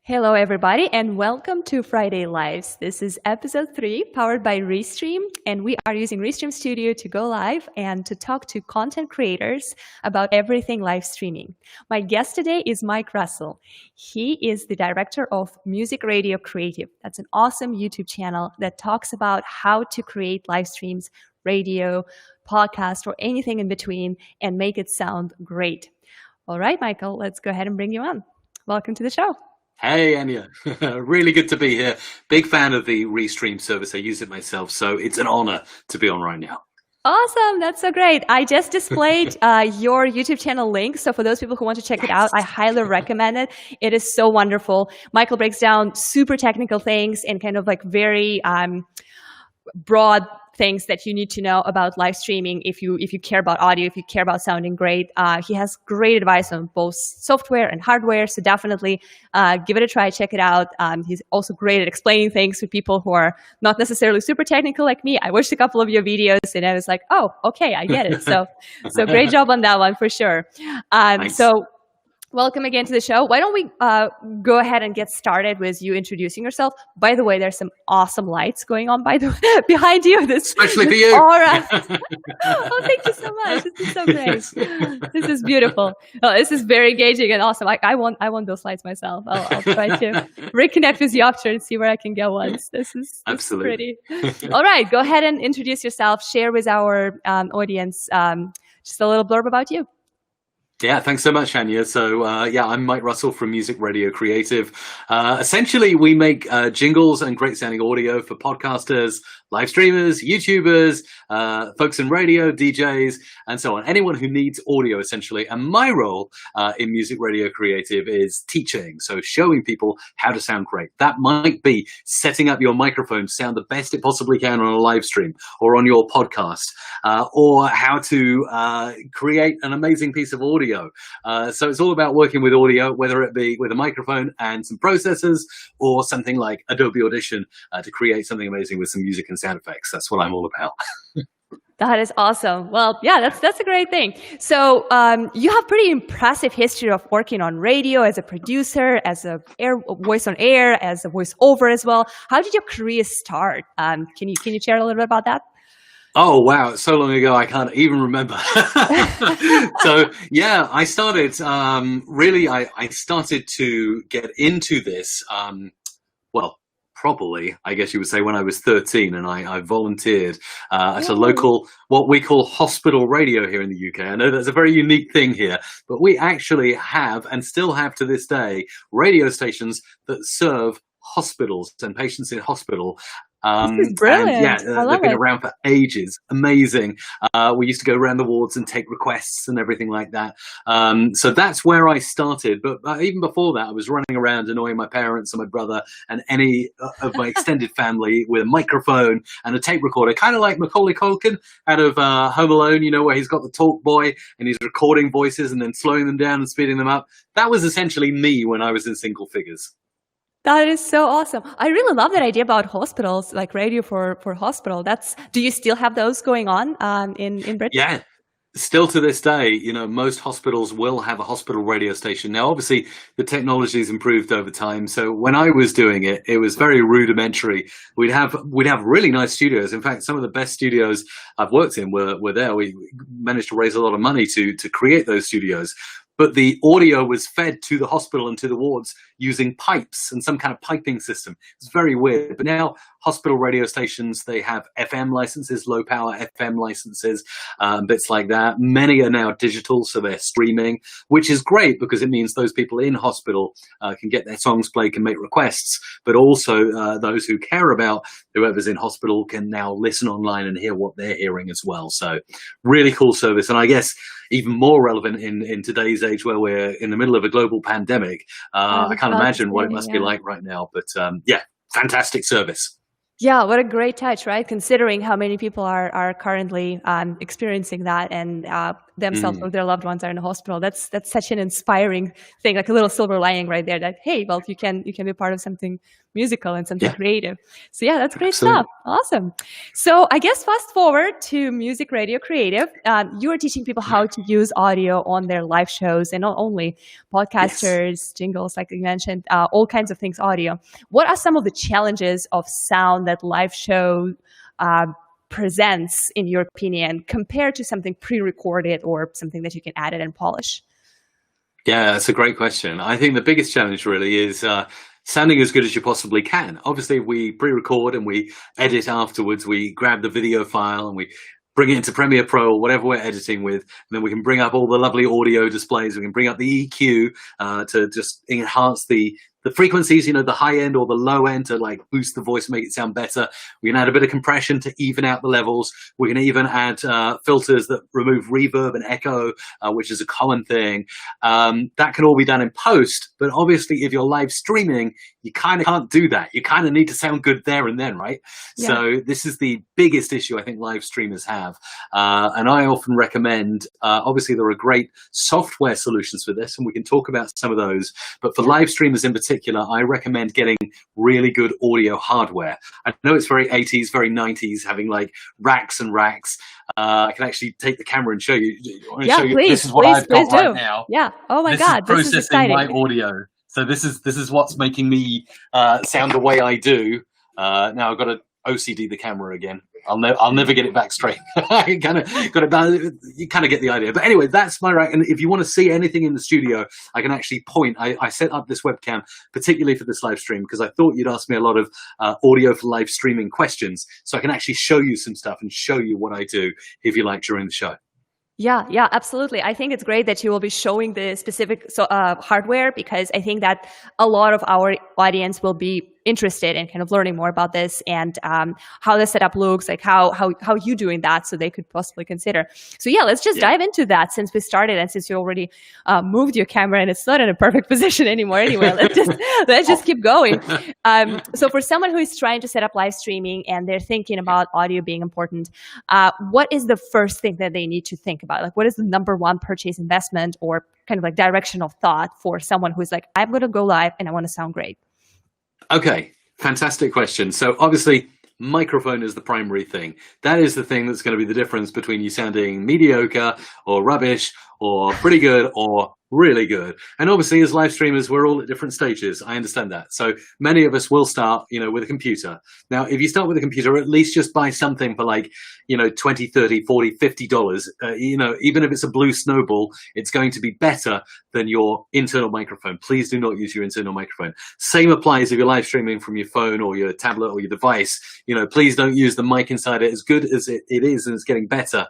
Hello, everybody, and welcome to Friday Lives. This is episode 3, powered by Restream, and we are using Restream Studio to go live and to talk to content creators about everything live streaming. My guest today is Mike Russell. He is the director of Music Radio Creative. That's an awesome YouTube channel that talks about how to create live streams, radio, podcast, or anything in between and make it sound great. All right, Michael, let's go ahead and bring you on. Welcome to the show. Hey, Anya. Really good to be here. Big fan of the Restream service. I use it myself, so it's an honor to be on right now. Awesome. That's so great. I just displayed your YouTube channel link. So for those people who want to check it out, I highly recommend it. It is so wonderful. Michael breaks down super technical things and kind of like very broad things that you need to know about live streaming if you care about audio, if you care about sounding great. He has great advice on both software and hardware, so definitely give it a try, check it out. He's also great at explaining things to people who are not necessarily super technical like me. I watched a couple of your videos and I was like, oh, okay, I get it. So great job on that one for sure. So welcome again to the show. Why don't we go ahead and get started with you introducing yourself? By the way, there's some awesome lights going on behind you. Especially for you. Aura. Oh, thank you so much. This is so great. Yes. This is beautiful. Oh, this is very engaging and awesome. I want those lights myself. I'll try to reconnect with you after and see where I can get ones. This is Absolutely pretty. All right, go ahead and introduce yourself. Share with our audience just a little blurb about you. Yeah, thanks so much, Anya. So, I'm Mike Russell from Music Radio Creative. Essentially, we make jingles and great sounding audio for podcasters, live streamers, YouTubers, folks in radio, DJs, and so on. Anyone who needs audio, essentially. And my role in Music Radio Creative is teaching, so showing people how to sound great. That might be setting up your microphone to sound the best it possibly can on a live stream or on your podcast, or how to create an amazing piece of audio. So it's all about working with audio, whether it be with a microphone and some processors or something like Adobe Audition to create something amazing with some music and sound effects. That's what I'm all about. That is awesome. Well, yeah, that's a great thing. So you have pretty impressive history of working on radio as a producer, as a voice on air, as a voiceover as well. How did your career start? Can you share a little bit about that? Oh, wow. So long ago, I can't even remember. So, yeah, I started, I started to get into this, properly, I guess you would say, when I was 13, and I volunteered at a local, what we call hospital radio here in the UK. I know that's a very unique thing here, but we actually have, and still have to this day, radio stations that serve hospitals and patients in hospital. This is brilliant. They've been around for ages. Amazing. We used to go around the wards and take requests and everything like that. So that's where I started. But even before that, I was running around annoying my parents and my brother and any of my extended family with a microphone and a tape recorder, kind of like Macaulay Culkin out of Home Alone, you know, where he's got the talk boy and he's recording voices and then slowing them down and speeding them up. That was essentially me when I was in single figures. That is so awesome. I really love that idea about hospitals, like radio for hospital. Do you still have those going on in Britain? Yeah, still to this day, you know, most hospitals will have a hospital radio station. Now, obviously, the technology's improved over time. So when I was doing it, it was very rudimentary. We'd have really nice studios. In fact, some of the best studios I've worked in were there. We managed to raise a lot of money to create those studios. But the audio was fed to the hospital and to the wards using pipes and some kind of piping system. It's very weird. But now hospital radio stations, they have FM licenses, low power FM licenses, bits like that. Many are now digital, so they're streaming, which is great because it means those people in hospital can get their songs played, can make requests, but also those who care about whoever's in hospital can now listen online and hear what they're hearing as well. So really cool service. And I guess even more relevant in today's age where we're in the middle of a global pandemic. I can't imagine what it must be like right now, but fantastic service. Yeah, what a great touch, right? Considering how many people are currently experiencing that, and themselves or their loved ones are in the hospital. That's such an inspiring thing, like a little silver lining right there. That hey, well, you can be part of something musical and something creative. So yeah, that's great stuff. Awesome. So I guess fast forward to Music Radio Creative. You are teaching people how to use audio on their live shows, and not only podcasters, jingles, like you mentioned, all kinds of things audio. What are some of the challenges of sound that live show presents, in your opinion, compared to something pre-recorded or something that you can edit and polish? Yeah, that's a great question. I think the biggest challenge really is sounding as good as you possibly can. Obviously, we pre-record and we edit afterwards. We grab the video file and we bring it into Premiere Pro or whatever we're editing with, and then we can bring up all the lovely audio displays. We can bring up the EQ to just enhance the frequencies, you know, the high end or the low end to like boost the voice, make it sound better. We can add a bit of compression to even out the levels. We can even add filters that remove reverb and echo, which is a common thing. That can all be done in post, but obviously if you're live streaming, you kind of can't do that. You kind of need to sound good there and then, right? Yeah. So this is the biggest issue I think live streamers have. And I often recommend, obviously there are great software solutions for this, and we can talk about some of those, but for live streamers in particular, I recommend getting really good audio hardware. I know it's very 80s, very 90s, having like racks and racks. I can actually take the camera and show you. Please, this is what I've got right now. Yeah. Oh my God, this is processing my audio. So this is what's making me sound the way I do. Now I've got to OCD the camera again. I'll never get it back straight. I kind of got it. You kind of get the idea. But anyway, that's my rack. And if you want to see anything in the studio, I can actually point. I set up this webcam particularly for this live stream because I thought you'd ask me a lot of audio for live streaming questions. So I can actually show you some stuff and show you what I do if you like during the show. Yeah, absolutely. I think it's great that you will be showing the specific hardware, because I think that a lot of our audience will be interested in kind of learning more about this and how the setup looks, like how you doing that, so they could possibly consider. So yeah, let's just dive into that since we started and since you already moved your camera and it's not in a perfect position anymore. Anyway, let's just keep going. So for someone who is trying to set up live streaming and they're thinking about audio being important, what is the first thing that they need to think about? Like, what is the number one purchase investment or kind of like direction of thought for someone who's like, I'm going to go live and I want to sound great? Okay, fantastic question. So obviously, microphone is the primary thing. That is the thing that's going to be the difference between you sounding mediocre or rubbish or pretty good or really good. And obviously, as live streamers, we're all at different stages. I understand that. So many of us will start, with a computer. Now, if you start with a computer, at least just buy something for like, $20, $30, $40, $50. Even if it's a blue snowball, it's going to be better than your internal microphone. Please do not use your internal microphone. Same applies if you're live streaming from your phone or your tablet or your device. Please don't use the mic inside it. As good as it is, and it's getting better,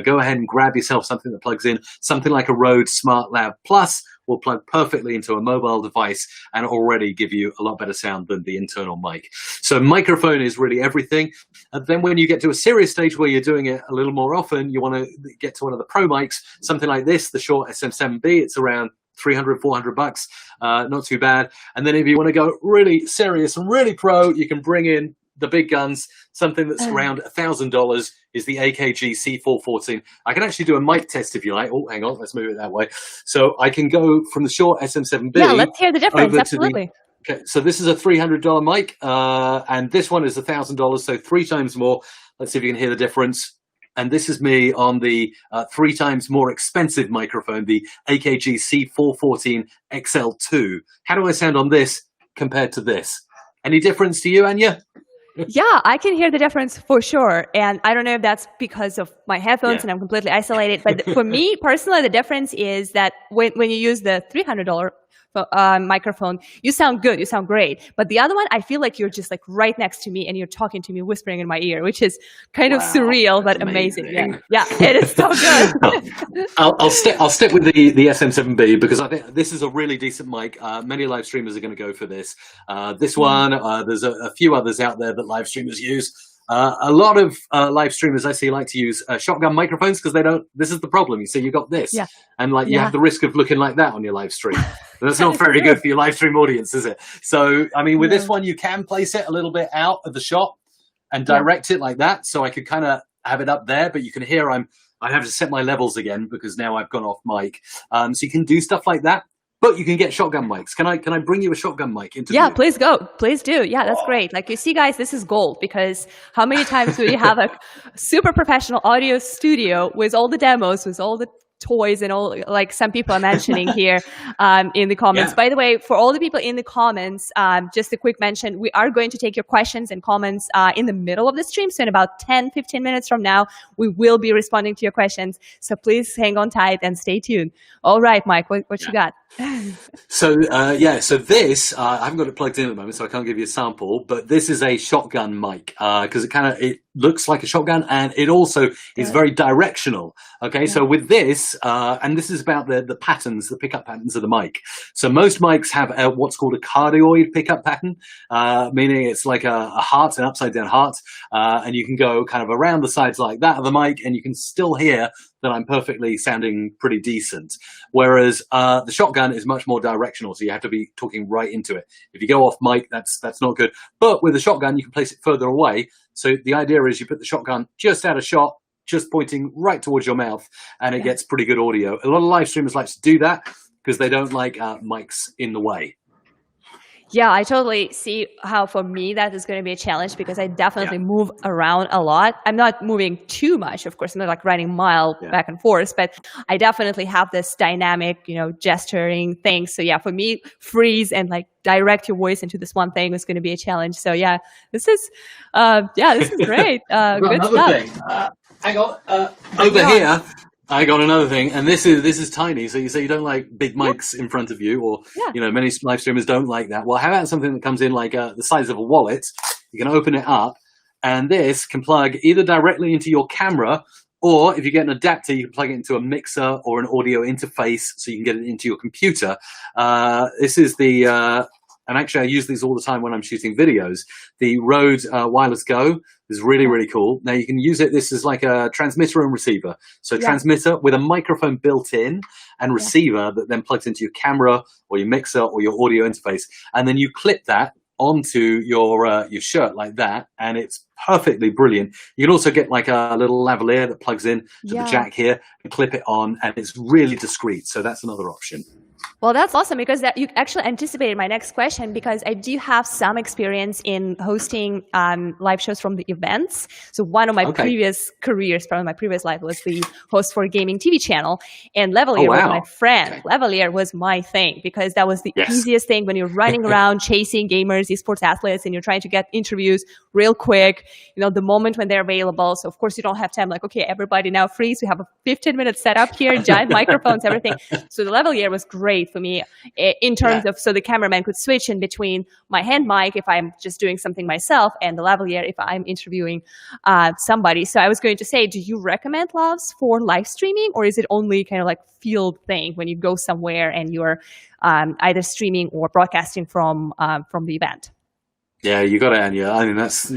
go ahead and grab yourself something that plugs in. Something like a Rode Smart Lab Plus will plug perfectly into a mobile device and already give you a lot better sound than the internal mic. So microphone is really everything. And then when you get to a serious stage where you're doing it a little more often, you want to get to one of the pro mics, something like this, the Shure SM7B. It's around $300, $400, not too bad. And then if you want to go really serious and really pro, you can bring in the big guns. Something that's around $1,000 is the AKG C414. I can actually do a mic test if you like. Oh, hang on, let's move it that way. So I can go from the Shure SM7B. Yeah, let's hear the difference. Absolutely. Okay, so this is a $300 mic, and this one is $1,000, so 3 times more. Let's see if you can hear the difference. And this is me on the 3 times more expensive microphone, the AKG C414 XL2. How do I sound on this compared to this? Any difference to you, Anya? Yeah, I can hear the difference for sure. And I don't know if that's because of my headphones and I'm completely isolated. But for me personally, the difference is that when you use the $300 microphone, you sound good, you sound great. But the other one, I feel like you're just like right next to me and you're talking to me, whispering in my ear, which is kind of surreal but amazing. Yeah, it is so good. I'll stick with the SM7B because I think this is a really decent mic. Many live streamers are going to go for this. This one, there's a few others out there that live streamers use. A lot of live streamers I see like to use shotgun microphones because they don't. This is the problem. You see, you got this, and you have the risk of looking like that on your live stream. That's not very good for your live stream audience, is it? So, I mean, with this one, you can place it a little bit out of the shot and direct it like that. So I could kind of have it up there, but you can hear I'm I'd have to set my levels again because now I've gone off mic. So you can do stuff like that. But you can get shotgun mics. Can I bring you a shotgun mic into? Yeah, please go. Please do. Yeah, that's great. Like you see, guys, this is gold because how many times do we have a super professional audio studio with all the demos, with all the toys and all, like some people are mentioning here in the comments. Yeah. By the way, for all the people in the comments, just a quick mention, we are going to take your questions and comments in the middle of the stream. So in about 10, 15 minutes from now, we will be responding to your questions. So please hang on tight and stay tuned. All right, Mike, what you got? So this I haven't got it plugged in at the moment, so I can't give you a sample. But this is a shotgun mic because it looks like a shotgun, and it also is very directional. Okay, so with this, and this is about the patterns, the pickup patterns of the mic. So most mics have what's called a cardioid pickup pattern, meaning it's like a heart, an upside down heart, and you can go kind of around the sides like that of the mic, and you can still hear that I'm perfectly sounding pretty decent. Whereas the shotgun is much more directional, so you have to be talking right into it. If you go off mic, that's not good. But with the shotgun, you can place it further away. So the idea is you put the shotgun just out of shot, just pointing right towards your mouth, and it gets pretty good audio. A lot of live streamers like to do that because they don't like mics in the way. Yeah, I totally see how for me that is going to be a challenge because I definitely move around a lot. I'm not moving too much, of course. I'm not like running mile back and forth, but I definitely have this dynamic, gesturing thing. So yeah, for me, freeze and like direct your voice into this one thing is going to be a challenge. So yeah, this is great. Good stuff. Hang on, over here. I got another thing, and this is tiny. So you say you don't like big mics in front of you, or many live streamers don't like that. Well, how about something that comes in like the size of a wallet? You can open it up, and this can plug either directly into your camera, or if you get an adapter, you can plug it into a mixer or an audio interface, so you can get it into your computer. This is the and actually I use these all the time when I'm shooting videos. The Rode Wireless Go is really, really cool. Now you can use it, this is like a transmitter and receiver. So transmitter with a microphone built in and receiver that then plugs into your camera or your mixer or your audio interface. And then you clip that onto your shirt like that, and it's perfectly brilliant. You can also get like a little lavalier that plugs in to the jack here and clip it on, and it's really discreet. So that's another option. Well, that's awesome because that you actually anticipated my next question because I do have some experience in hosting live shows from the events. So one of my previous careers, probably my previous life, was the host for a gaming TV channel, and Lavalier was my friend. Lavalier was my thing because that was the easiest thing when you're running around chasing gamers, esports athletes, and you're trying to get interviews real quick, the moment when they're available. So of course you don't have time like, okay, everybody now freeze. We have a 15-minute setup here, giant microphones, everything. So the Lavalier was great for me in terms of, so the cameraman could switch in between my hand mic if I'm just doing something myself and the lavalier if I'm interviewing somebody. So I was going to say, do you recommend lavs for live streaming, or is it only kind of like field thing when you go somewhere and you're either streaming or broadcasting from the event? Yeah, you got it, Anya. I mean, that's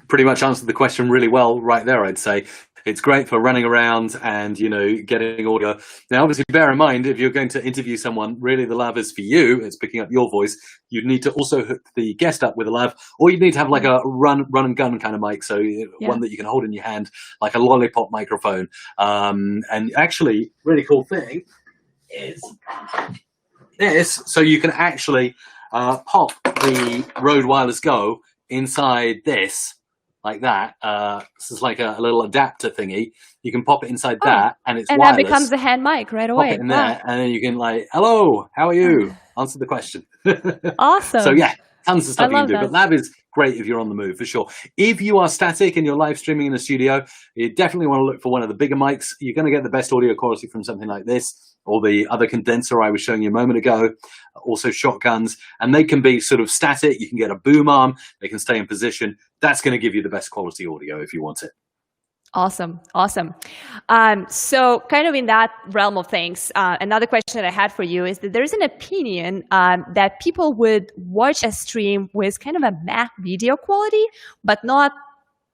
pretty much answered the question really well right there, I'd say. It's great for running around and, getting audio. Now, obviously, bear in mind, if you're going to interview someone, really the lav is for you. It's picking up your voice. You'd need to also hook the guest up with a lav, or you'd need to have like a run and gun kind of mic. So one that you can hold in your hand, like a lollipop microphone. And actually, really cool thing is this. So you can actually pop the Rode Wireless Go inside this. Like that. This is like a little adapter thingy. You can pop it inside that, and it's wireless. That becomes the hand mic right away. Pop it in there, and then you can like, hello, how are you? Answer the question. Awesome. So yeah, tons of stuff you can do. But lav is great if you're on the move, for sure. If you are static and you're live streaming in a studio, you definitely want to look for one of the bigger mics. You're going to get the best audio quality from something like this, or the other condenser I was showing you a moment ago, also shotguns, and they can be sort of static. You can get a boom arm, they can stay in position. That's going to give you the best quality audio if you want it. Awesome. So kind of in that realm of things, another question that I had for you is that there's an opinion that people would watch a stream with kind of a Mac video quality, but not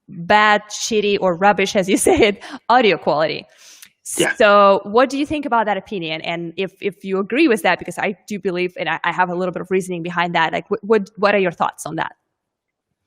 bad, shitty, or rubbish, as you said, audio quality. Yeah. So what do you think about that opinion? And if you agree with that, because I do believe, and I have a little bit of reasoning behind that, like what are your thoughts on that?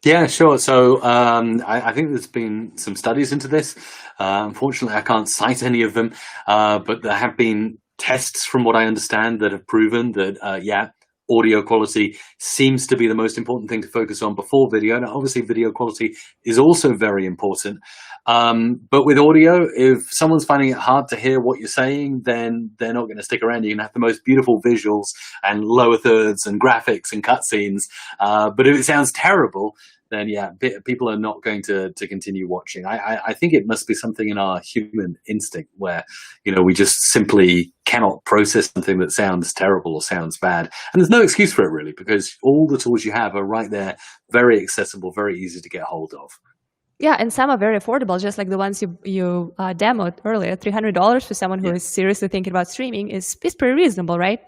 Yeah, sure. So I think there's been some studies into this. Unfortunately, I can't cite any of them, but there have been tests, from what I understand, that have proven that, yeah, audio quality seems to be the most important thing to focus on before video. And obviously, video quality is also very important. But with audio, if someone's finding it hard to hear what you're saying, then they're not going to stick around. You can have the most beautiful visuals and lower thirds and graphics and cutscenes. But if it sounds terrible, then yeah, people are not going to continue watching. I think it must be something in our human instinct where, we just simply cannot process something that sounds terrible or sounds bad. And there's no excuse for it really, because all the tools you have are right there, very accessible, very easy to get hold of. Yeah, and some are very affordable, just like the ones you demoed earlier. $300 for someone who is seriously thinking about streaming is pretty reasonable, right?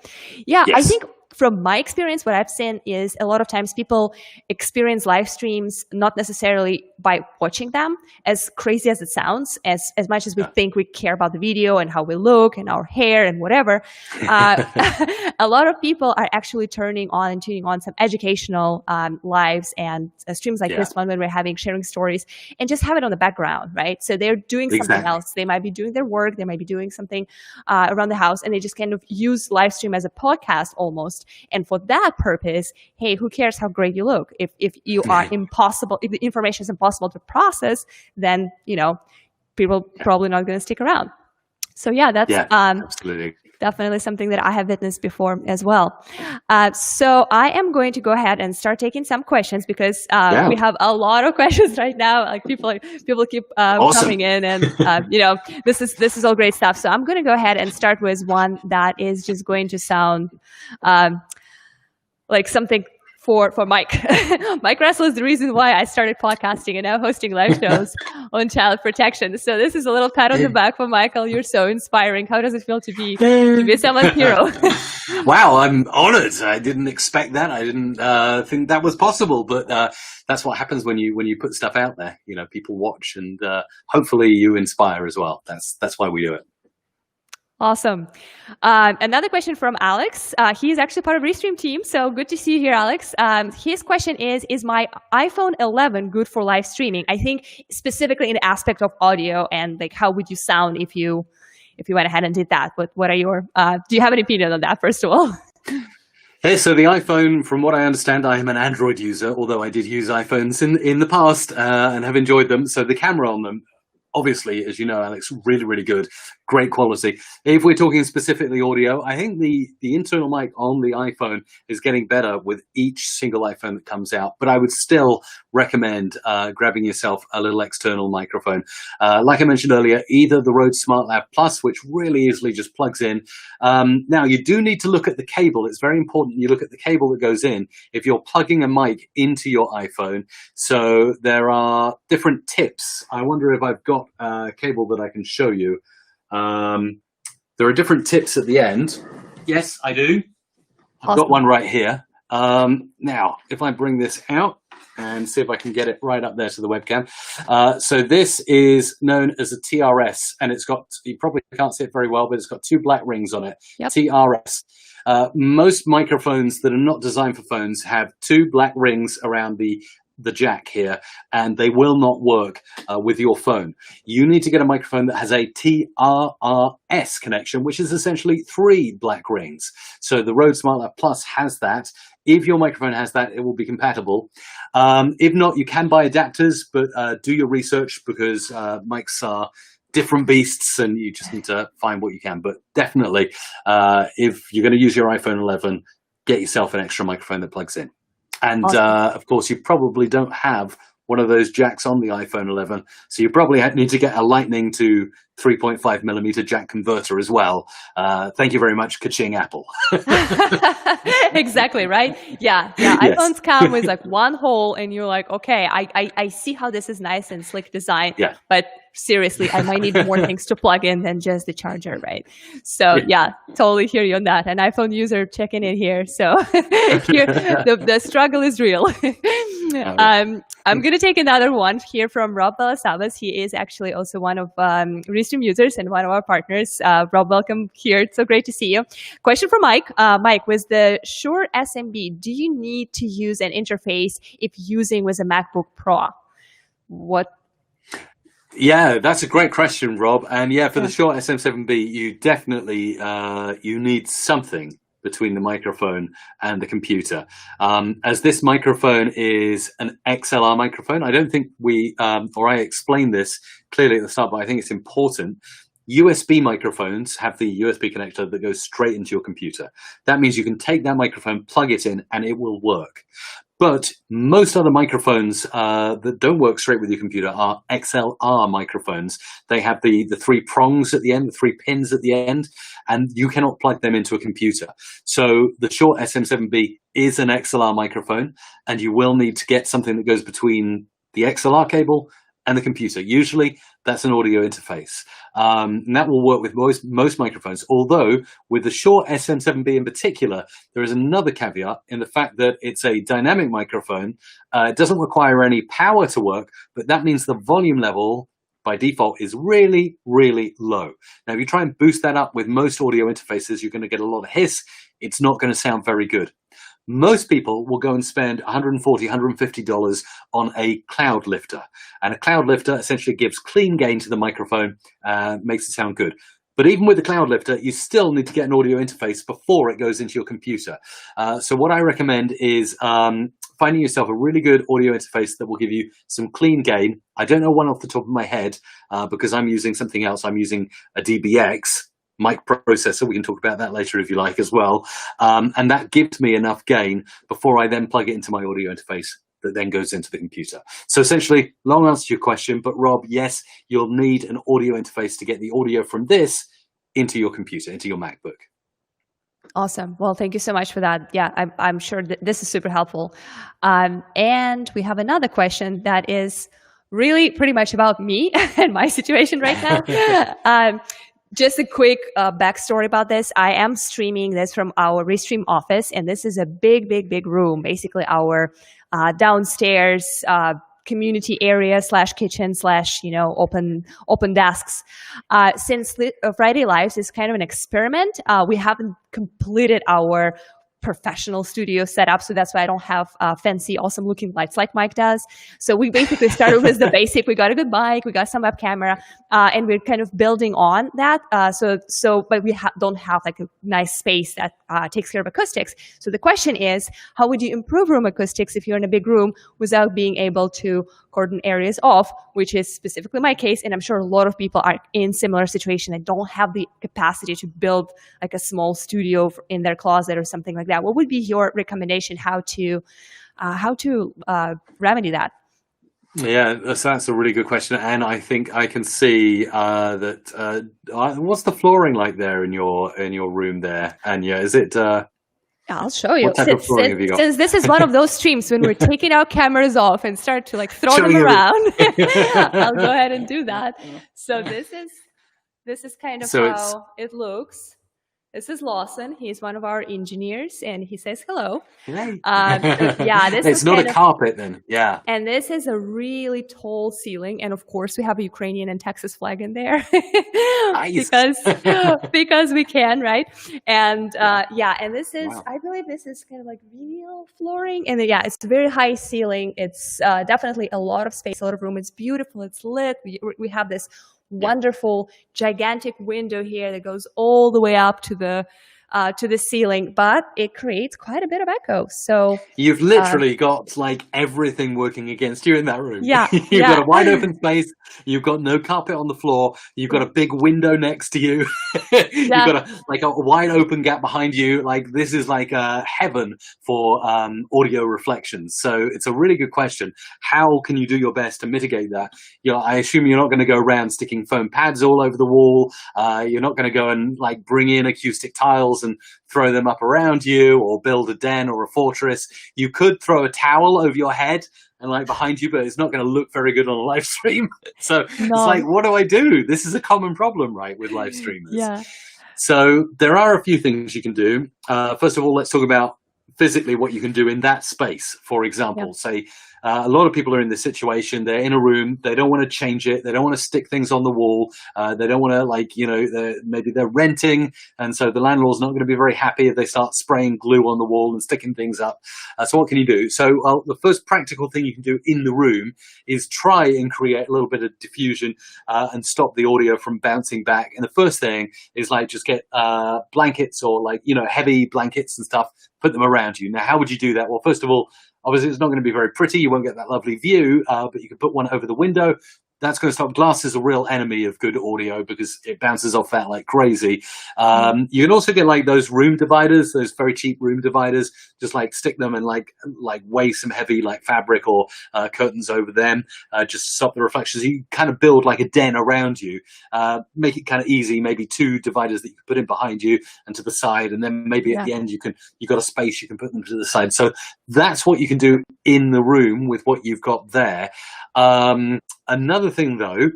Yeah, Yes. I think from my experience, what I've seen is a lot of times people experience live streams not necessarily by watching them, as crazy as it sounds, as much as we think we care about the video and how we look and our hair and whatever. A lot of people are actually turning on and tuning on some educational lives and streams like this one when we're sharing stories and just have it on the background, right? So they're doing something else. They might be doing their work. They might be doing something around the house, and they just kind of use live stream as a podcast almost. And for that purpose, hey, who cares how great you look? If you are impossible, if the information is impossible to process, then people probably not going to stick around. So yeah, that's absolutely definitely something that I have witnessed before as well. So I am going to go ahead and start taking some questions because we have a lot of questions right now. Like people keep coming in, and this is all great stuff. So I'm going to go ahead and start with one that is just going to sound like something for Mike. Mike Russell is the reason why I started podcasting and now hosting live shows on child protection. So this is a little pat on the back for Michael. You're so inspiring. How does it feel to be someone's hero? Wow, I'm honored. I didn't expect that. I didn't think that was possible, but that's what happens when you put stuff out there. People watch, and hopefully you inspire as well. That's why we do it. Awesome. Another question from Alex. He's actually part of Restream team, so good to see you here, Alex. His question is my iPhone 11 good for live streaming? I think specifically in the aspect of audio and like how would you sound if you went ahead and did that? But what are your? Do you have any opinion on that? First of all. Hey, so the iPhone, from what I understand, I am an Android user, although I did use iPhones in the past and have enjoyed them. So the camera on them, obviously, as you know, Alex, really, really good. Great quality. If we're talking specifically audio, I think the internal mic on the iPhone is getting better with each single iPhone that comes out. But I would still recommend grabbing yourself a little external microphone. Like I mentioned earlier, either the Rode SmartLav Plus, which really easily just plugs in. Now, you do need to look at the cable. It's very important you look at the cable that goes in if you're plugging a mic into your iPhone. So there are different tips. I wonder if I've got a cable that I can show you. There are different tips at the end. Yes, I do. I've got one right here. Now, if I bring this out and see if I can get it right up there to the webcam. So this is known as a TRS, and it's got, you probably can't see it very well, but it's got two black rings on it. Yep. TRS. Most microphones that are not designed for phones have two black rings around the jack here, and they will not work with your phone. You need to get a microphone that has a TRRS connection, which is essentially three black rings. So the Rode SmartLav Plus has that. If your microphone has that, it will be compatible. If not, you can buy adapters, but do your research because mics are different beasts and you just need to find what you can. But definitely, if you're going to use your iPhone 11, get yourself an extra microphone that plugs in. And of course, you probably don't have one of those jacks on the iPhone 11, so you probably need to get a Lightning to 3.5mm jack converter as well. Thank you very much, ka-ching, Apple. Exactly, right? Yeah. Yes. iPhones come with like one hole, and you're like, okay, I see how this is nice and slick design, but seriously, I might need more things to plug in than just the charger, right? So yeah, totally hear you on that. An iPhone user checking in here. So here, the struggle is real. I'm going to take another one here from Rob Belasabas. He is actually also one of Restream Restream users and one of our partners. Rob, welcome here. It's so great to see you. Question for Mike. Mike, with the Shure SMB, do you need to use an interface if using with a MacBook Pro? What? Yeah, that's a great question, Rob. And yeah, for the Shure SM7B, you definitely you need something between the microphone and the computer. As this microphone is an XLR microphone, I don't think I explained this clearly at the start, but I think it's important. USB microphones have the USB connector that goes straight into your computer. That means you can take that microphone, plug it in, and it will work. But most other microphones that don't work straight with your computer are XLR microphones. They have the three prongs at the end, the three pins at the end, and you cannot plug them into a computer. So the Shure SM7B is an XLR microphone, and you will need to get something that goes between the XLR cable and the computer. Usually that's an audio interface. And that will work with most microphones. Although with the Shure SM7B in particular, there is another caveat in the fact that it's a dynamic microphone. It doesn't require any power to work, but that means the volume level by default is really, really low. Now, if you try and boost that up with most audio interfaces, you're going to get a lot of hiss. It's not going to sound very good. Most people will go and spend $140, $150 on a cloud lifter. And a cloud lifter essentially gives clean gain to the microphone, makes it sound good. But even with the cloud lifter, you still need to get an audio interface before it goes into your computer. So what I recommend is finding yourself a really good audio interface that will give you some clean gain. I don't know one off the top of my head because I'm using something else. I'm using a DBX mic processor. We can talk about that later if you like as well. And that gives me enough gain before I then plug it into my audio interface that then goes into the computer. So essentially, long answer to your question, but Rob, yes, you'll need an audio interface to get the audio from this into your computer, into your MacBook. Awesome. Well, thank you so much for that. Yeah, I'm sure that this is super helpful. And we have another question that is really pretty much about me and my situation right now. Just a quick backstory about this. I am streaming this from our Restream office, and this is a big, big, big room, basically our downstairs community area / kitchen / open desks. Since Friday Lives is kind of an experiment, we haven't completed our professional studio setup, so that's why I don't have fancy, awesome looking lights like Mike does. So we basically started with the basic. We got a good mic, we got some web camera, and we're kind of building on that. But we don't have like a nice space that takes care of acoustics. So the question is, how would you improve room acoustics if you're in a big room without being able to cordon areas off, which is specifically my case, and I'm sure a lot of people are in similar situation and don't have the capacity to build like a small studio in their closet or something like that. What would be your recommendation how to remedy that? Yeah, that's a really good question, and I think I can see that. What's the flooring like there in your room there, Anya? Is it? I'll show you. What type of flooring have you got? Since this is one of those streams when we're taking our cameras off and start to like throw them around, I'll go ahead and do that. So this is kind of how it looks. This is Lawson. He's one of our engineers, and he says hello. Hey. This it's not a carpet then. Yeah. And this is a really tall ceiling, and of course we have a Ukrainian and Texas flag in there Nice. because we can, right? And and this is I believe this is kind of like real flooring, and it's a very high ceiling. It's definitely a lot of space, a lot of room. It's beautiful. It's lit. We have this wonderful gigantic window here that goes all the way up to the ceiling, but it creates quite a bit of echo. So you've literally got like everything working against you in that room. Yeah. You've got a wide open space. You've got no carpet on the floor. You've got a big window next to you. You've got a wide open gap behind you. Like this is like a heaven for audio reflections. So it's a really good question. How can you do your best to mitigate that? I assume you're not going to go around sticking foam pads all over the wall. You're not going to go and like bring in acoustic tiles and throw them up around you or build a den or a fortress. You could throw a towel over your head and like behind you, but it's not going to look very good on a live stream. So It's like, what do I do? This is a common problem, right, with live streamers. Yeah. So there are a few things you can do. First of all, let's talk about physically what you can do in that space. For example, say A lot of people are in this situation. They're in a room. They don't want to change it. They don't want to stick things on the wall. They don't want to, like, you know, maybe they're renting. And so the landlord's not going to be very happy if they start spraying glue on the wall and sticking things up. So what can you do? So the first practical thing you can do in the room is try and create a little bit of diffusion and stop the audio from bouncing back. And the first thing is, like, just get blankets or, like, you know, heavy blankets and stuff, put them around you. Now, how would you do that? Well, first of all, obviously, it's not going to be very pretty. You won't get that lovely view, but you can put one over the window. That's going to stop. Glass is a real enemy of good audio because it bounces off that like crazy. You can also get like those room dividers, those very cheap room dividers. Just like stick them and like weigh some heavy like fabric or curtains over them. Just stop the reflections. You kind of build like a den around you. Make it kind of easy. Maybe 2 dividers that you can put in behind you and to the side, and then maybe at the end you got a space you can put them to the side. So that's what you can do in the room with what you've got there. Another thing, though,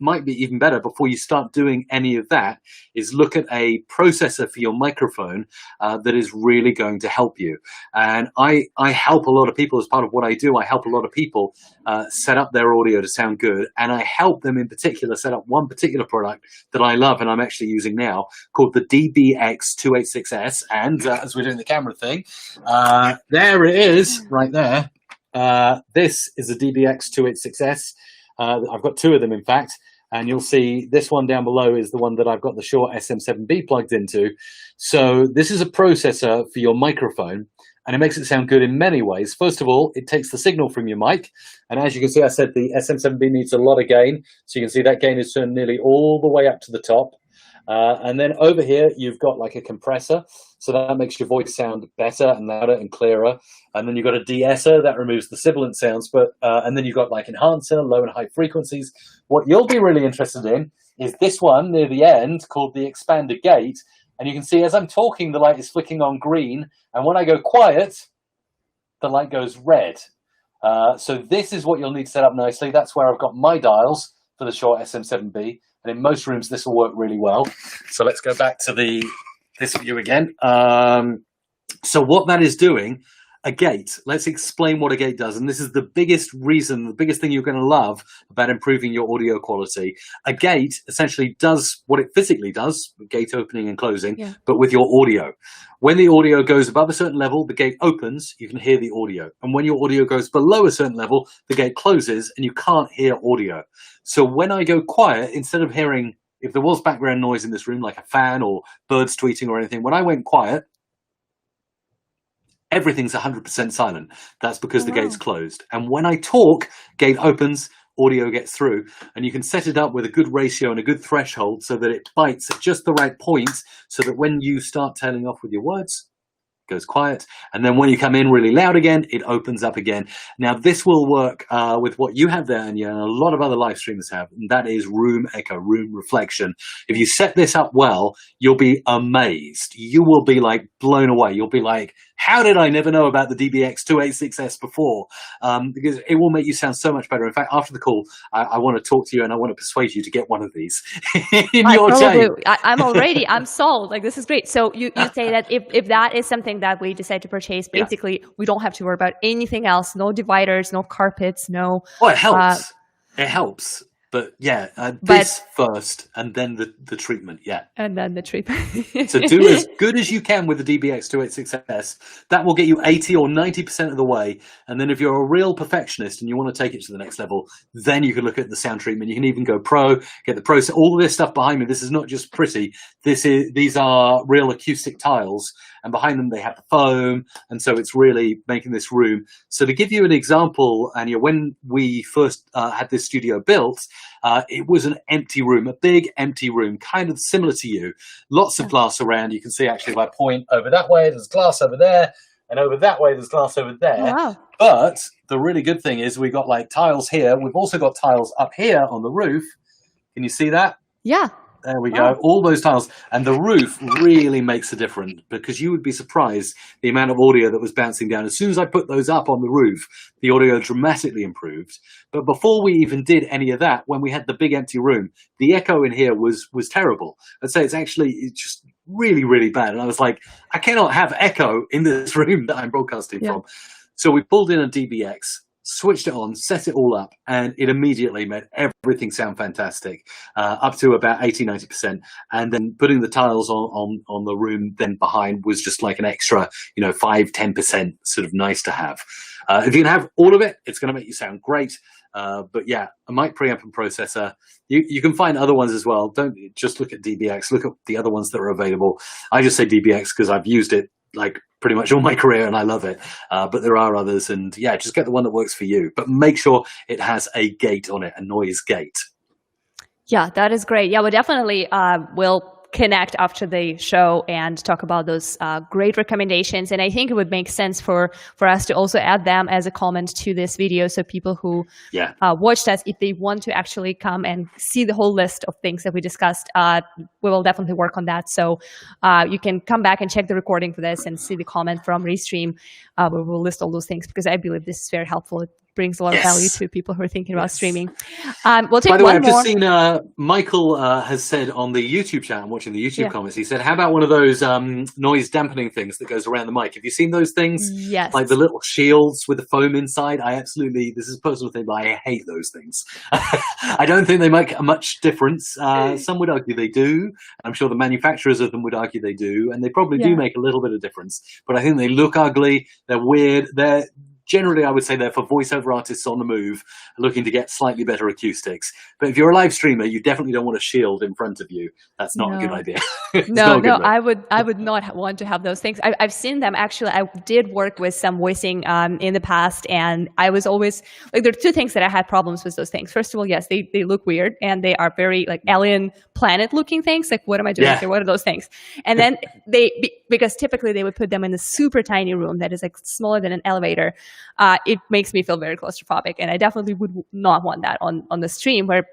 might be even better before you start doing any of that, is look at a processor for your microphone that is really going to help you. And I help a lot of people as part of what I do. I help a lot of people set up their audio to sound good. And I help them in particular set up one particular product that I love and I'm actually using now, called the DBX286S. And as we're doing the camera thing, there it is right there. This is a DBX286S. I've got 2 of them, in fact, and you'll see this one down below is the one that I've got the Shure SM7B plugged into. So this is a processor for your microphone, and it makes it sound good in many ways. First of all, it takes the signal from your mic, and as you can see, I said the SM7B needs a lot of gain, so you can see that gain is turned nearly all the way up to the top. And then over here, you've got like a compressor, so that makes your voice sound better and louder and clearer. And then you've got a de-esser that removes the sibilant sounds, and then you've got like enhancer, low and high frequencies. What you'll be really interested in is this one near the end called the expander gate. And you can see as I'm talking, the light is flicking on green, and when I go quiet, the light goes red. So this is what you'll need to set up nicely. That's where I've got my dials for the Shure SM7B. And in most rooms, this will work really well. So let's go back to this view again. So what that is doing, a gate. Let's explain what a gate does. And this is the biggest reason, the biggest thing you're going to love about improving your audio quality. A gate essentially does what it physically does, gate opening and closing, but with your audio. When the audio goes above a certain level, the gate opens, you can hear the audio. And when your audio goes below a certain level, the gate closes and you can't hear audio. So when I go quiet, instead of hearing, if there was background noise in this room, like a fan or birds tweeting or anything, when I went quiet, everything's 100% silent. That's because the gate's closed. And when I talk, gate opens, audio gets through. And you can set it up with a good ratio and a good threshold so that it bites at just the right points, so that when you start tailing off with your words, it goes quiet. And then when you come in really loud again, it opens up again. Now, this will work with what you have there, and a lot of other live streamers have, and that is room echo, room reflection. If you set this up well, you'll be amazed. You will be like blown away. You'll be like, how did I never know about the DBX286S before? Because it will make you sound so much better. In fact, after the call, I want to talk to you and I want to persuade you to get one of these in your chain. I'm sold. Like, this is great. So you say that if that is something that we decide to purchase, basically we don't have to worry about anything else. No dividers, no carpets, no. Well, it helps. It helps. But this first, and then the treatment, and then the treatment. So do as good as you can with the DBX286S. That will get you 80 or 90% of the way. And then if you're a real perfectionist and you want to take it to the next level, then you can look at the sound treatment. You can even go pro, get the pro. All of this stuff behind me, this is not just pretty. These are real acoustic tiles, and behind them they have the foam, and so it's really making this room. So to give you an example, Anya, when we first had this studio built, it was an empty room, a big empty room, kind of similar to you. Lots of glass around. You can see actually if I point over that way, there's glass over there, and over that way, there's glass over there. Oh, wow. But the really good thing is we've got like tiles here. We've also got tiles up here on the roof. Can you see that? Yeah. There we go. All those tiles. And the roof really makes a difference, because you would be surprised the amount of audio that was bouncing down. As soon as I put those up on the roof, the audio dramatically improved. But before we even did any of that, when we had the big empty room, the echo in here was terrible. I'd say it's just really, really bad. And I was like, I cannot have echo in this room that I'm broadcasting from. So we pulled in a DBX. switched it on, set it all up, and it immediately made everything sound fantastic, up to about 80-90%. And then putting the tiles on the room then behind was just like an extra, 5-10% sort of nice to have. If you can have all of it, it's going to make you sound great. But yeah, a mic preamp and processor. You can find other ones as well. Don't just look at DBX. Look at the other ones that are available. I just say DBX because I've used it like pretty much all my career and I love it. But there are others, and yeah, just get the one that works for you. But make sure it has a gate on it, a noise gate. Yeah, that is great. Yeah, we definitely will connect after the show and talk about those great recommendations. And I think it would make sense for us to also add them as a comment to this video, so people who watched us, if they want to actually come and see the whole list of things that we discussed, we will definitely work on that. So you can come back and check the recording for this and see the comment from Restream, where we'll list all those things, because I believe this is very helpful. It brings a lot of value to people who are thinking about streaming. We'll take By the way, one I've more. just seen Michael has said on the YouTube chat, I'm watching the YouTube comments, he said, how about one of those noise dampening things that goes around the mic? Have you seen those things? Yes. Like the little shields with the foam inside? This is a personal thing, but I hate those things. I don't think they make much difference. Some would argue they do. I'm sure the manufacturers of them would argue they do, and they probably do make a little bit of difference. But I think they look ugly, they're weird, generally, I would say they're for voiceover artists on the move looking to get slightly better acoustics. But if you're a live streamer, you definitely don't want a shield in front of you. That's not a good idea. No, I would not want to have those things. I've seen them. Actually, I did work with some voicing in the past, and I was always like, there are two things that I had problems with those things. First of all, yes, they look weird, and they are very like alien planet looking things. Like, what am I doing here? What are those things? And then because typically they would put them in a super tiny room that is like smaller than an elevator. It makes me feel very claustrophobic, and I definitely would not want that on the stream, where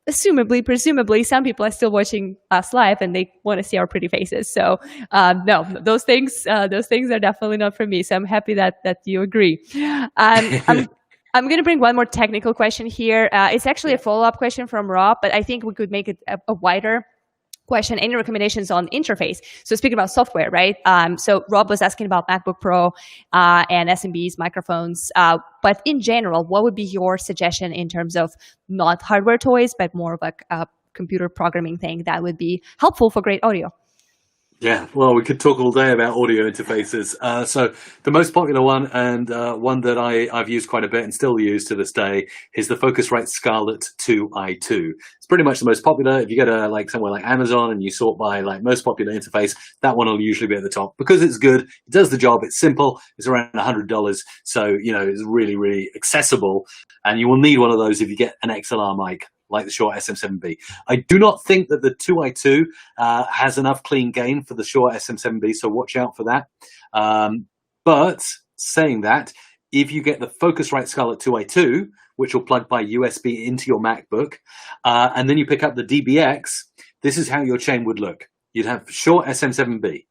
presumably some people are still watching us live and they want to see our pretty faces. So no, those things are definitely not for me. So I'm happy that you agree. I'm going to bring one more technical question here. It's actually a follow-up question from Rob, but I think we could make it a wider question. Any recommendations on interface? So speaking about software, right? So Rob was asking about MacBook Pro and SMBs, microphones. But in general, what would be your suggestion in terms of not hardware toys, but more of like a computer programming thing that would be helpful for great audio? Yeah, well, we could talk all day about audio interfaces. So the most popular one, and one that I've used quite a bit and still use to this day, is the Focusrite Scarlett 2i2. It's pretty much the most popular. If you go to like somewhere like Amazon and you sort by like most popular interface, that one will usually be at the top because it's good. It does the job. It's simple. It's around $100. So, it's really, really accessible. And you will need one of those if you get an XLR mic, like the Shure SM7B. I do not think that the 2i2 has enough clean gain for the Shure SM7B, so watch out for that. But saying that, if you get the Focusrite Scarlett 2i2, which will plug by USB into your MacBook, and then you pick up the DBX, this is how your chain would look. You'd have Shure SM7B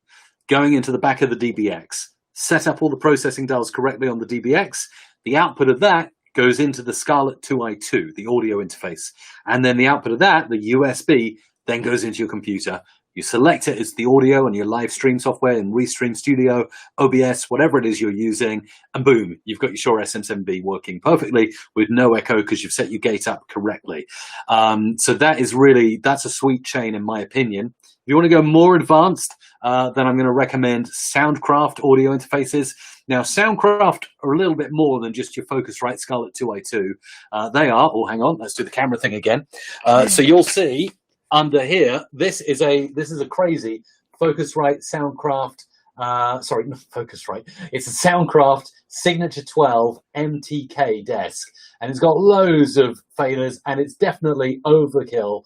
going into the back of the DBX, set up all the processing dials correctly on the DBX. The output of that goes into the Scarlett 2i2, the audio interface. And then the output of that, the USB, then goes into your computer. You select it as the audio and your live stream software in Restream Studio, OBS, whatever it is you're using, and boom, you've got your Shure SM7B working perfectly with no echo because you've set your gate up correctly. So that's a sweet chain in my opinion. If you want to go more advanced, then I'm going to recommend Soundcraft audio interfaces. Now, Soundcraft are a little bit more than just your Focusrite Scarlett 2i2. They are, hang on, let's do the camera thing again. So you'll see under here, this is a crazy Focusrite Soundcraft. Sorry, not Focusrite. It's a Soundcraft Signature 12 MTK desk, and it's got loads of faders, and it's definitely overkill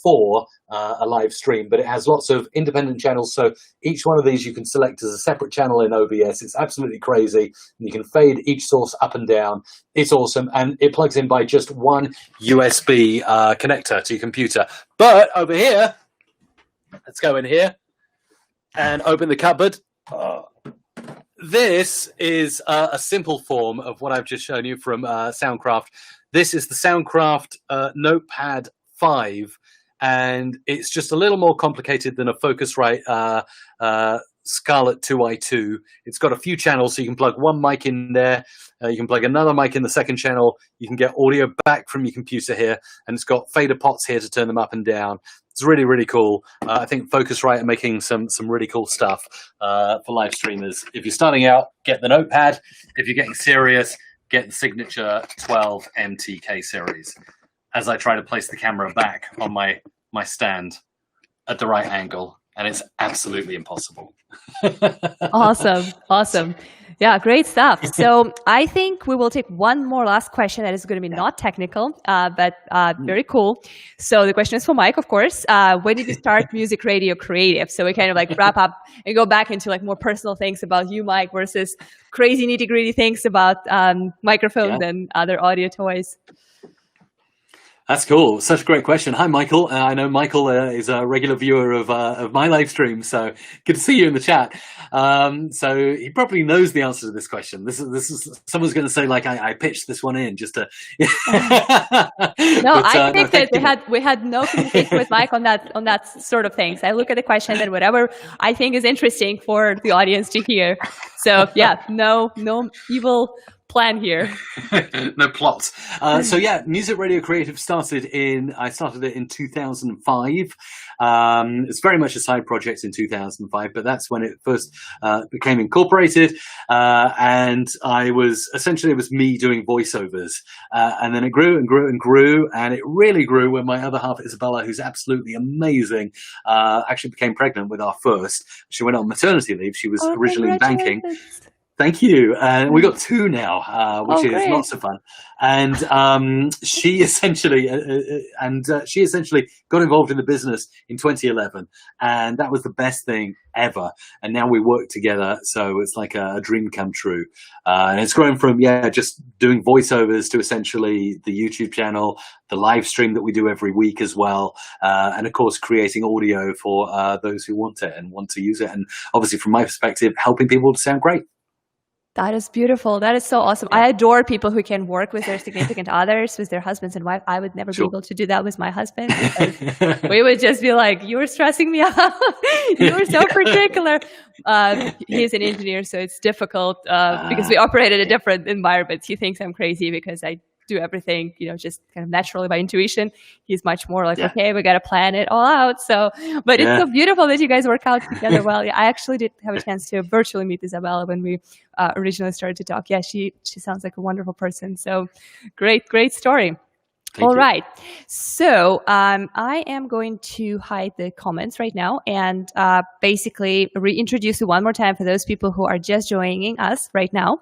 for a live stream. But it has lots of independent channels, so each one of these you can select as a separate channel in OBS. It's absolutely crazy. You can fade each source up and down. It's awesome, and it plugs in by just one USB connector to your computer. But over here, let's go in here and open the cupboard. This is a simple form of what I've just shown you from Soundcraft. This is the Soundcraft Notepad 5, and it's just a little more complicated than a Focusrite Scarlett 2i2. It's got a few channels, so you can plug one mic in there. You can plug another mic in the second channel. You can get audio back from your computer here, and it's got fader pots here to turn them up and down. It's really, really cool. I think Focusrite are making some really cool stuff for live streamers. If you're starting out, get the Notepad. If you're getting serious, get the Signature 12 MTK series. As I try to place the camera back on my stand at the right angle, and it's absolutely impossible. Awesome. Yeah, great stuff. So I think we will take one more last question that is going to be not technical, but very cool. So the question is for Mike, of course. When did you start Music Radio Creative? So we kind of like wrap up and go back into like more personal things about you, Mike, versus crazy nitty-gritty things about microphones and other audio toys. That's cool. Such a great question. Hi, Michael. I know Michael is a regular viewer of my live stream, so good to see you in the chat. So he probably knows the answer to this question. This is someone's going to say like I pitched this one in just to. No, I think that we had no communication with Mike on that sort of things. I look at the question and whatever I think is interesting for the audience to hear. So yeah, no evil plan here. No plot. So yeah, Music Radio Creative I started it in 2005. It's very much a side project in 2005, but that's when it first became incorporated. And it was me doing voiceovers. And then it grew and grew and grew, and it really grew when my other half, Isabella, who's absolutely amazing, actually became pregnant with our first. She went on maternity leave. She was originally in banking. Thank you. We got two now, which is lots of fun. And she essentially got involved in the business in 2011, and that was the best thing ever. And now we work together, so it's like a dream come true. And it's grown from just doing voiceovers to essentially the YouTube channel, the live stream that we do every week as well, and of course creating audio for those who want it and want to use it. And obviously, from my perspective, helping people to sound great. That is beautiful. That is so awesome. I adore people who can work with their significant others, with their husbands and wife. I would never be able to do that with my husband. We would just be like, you were stressing me out. You were so particular. He's an engineer, so it's difficult because we operate in a different environment. He thinks I'm crazy because I do everything, just kind of naturally by intuition. He's much more like, okay, we got to plan it all out. So, but it's so beautiful that you guys work out together well. Yeah, I actually did have a chance to virtually meet Isabella when we originally started to talk. Yeah, she sounds like a wonderful person. So great story. All right. So I am going to hide the comments right now and basically reintroduce you one more time for those people who are just joining us right now.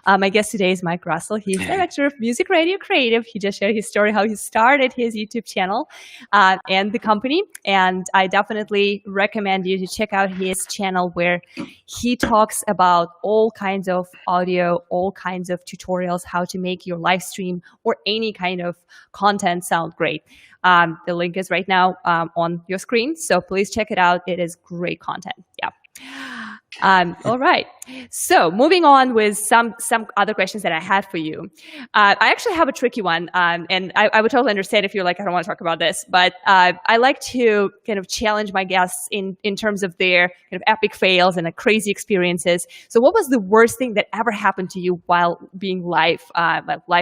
My guest today is Mike Russell. He's director of Music Radio Creative. He just shared his story, how he started his YouTube channel and the company. And I definitely recommend you to check out his channel where he talks about all kinds of audio, all kinds of tutorials, how to make your live stream or any kind of content sound great. The link is right now on your screen, so please check it out. It is great content. Yeah. All right. So moving on with some other questions that I had for you. I actually have a tricky one, and I would totally understand if you're like, I don't want to talk about this, but I like to kind of challenge my guests in terms of their kind of epic fails and crazy experiences. So what was the worst thing that ever happened to you while being live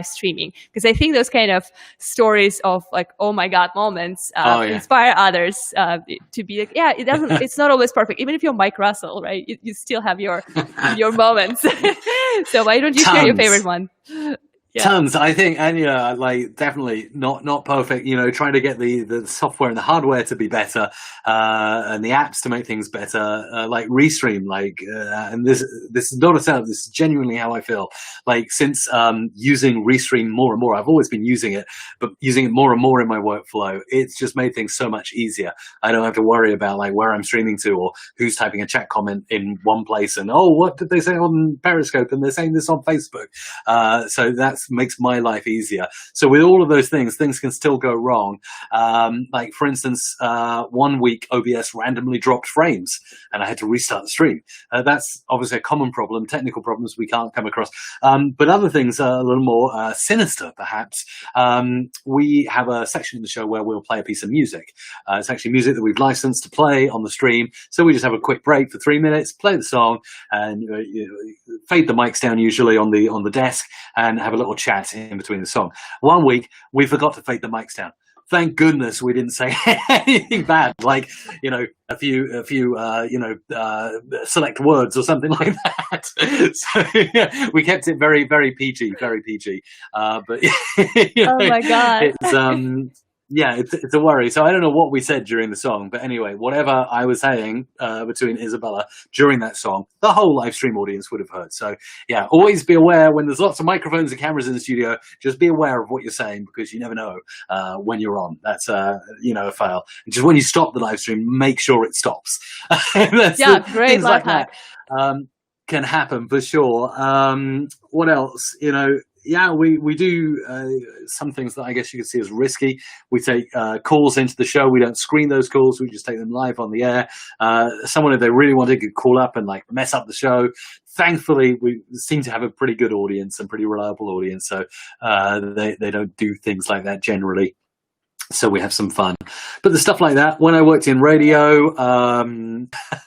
streaming? Because I think those kind of stories of like, oh my God moments inspire others to be like, yeah, it's not always perfect. Even if you're Mike Russell, right? You still have your moments. So why don't you share your favorite one? Yeah. Tons, I think, and like definitely not perfect. Trying to get the software and the hardware to be better, and the apps to make things better. Like Restream, and this is not a setup. This is genuinely how I feel. Like since using Restream more and more, I've always been using it, but using it more and more in my workflow, it's just made things so much easier. I don't have to worry about like where I'm streaming to or who's typing a chat comment in one place and what did they say on Periscope and they're saying this on Facebook. So that's makes my life easier. So with all of those things can still go wrong. Like for instance, 1 week OBS randomly dropped frames and I had to restart the stream. That's obviously a common problem, technical problems we can't come across. But other things are a little more sinister, perhaps. We have a section in the show where we'll play a piece of music. It's actually music that we've licensed to play on the stream. So we just have a quick break for 3 minutes, play the song, and fade the mics down usually on the desk and have a little chat in between the song. 1 week, we forgot to fade the mics down. Thank goodness we didn't say anything bad, like, a few select words or something like that. So yeah, we kept it very, very PG, very PG. But oh my God. It's a worry. So I don't know what we said during the song, but anyway, whatever I was saying between Isabella during that song, the whole live stream audience would have heard. So yeah, always be aware when there's lots of microphones and cameras in the studio. Just be aware of what you're saying because you never know when you're on. That's a fail. And just when you stop the live stream, make sure it stops. Great life hack. Can happen for sure. What else? We do some things that I guess you could see as risky. We take calls into the show. We don't screen those calls. We just take them live on the air. Someone, if they really wanted, could call up and like mess up the show. Thankfully, we seem to have a pretty good audience and pretty reliable audience. So they don't do things like that generally. So we have some fun. But the stuff like that, when I worked in radio,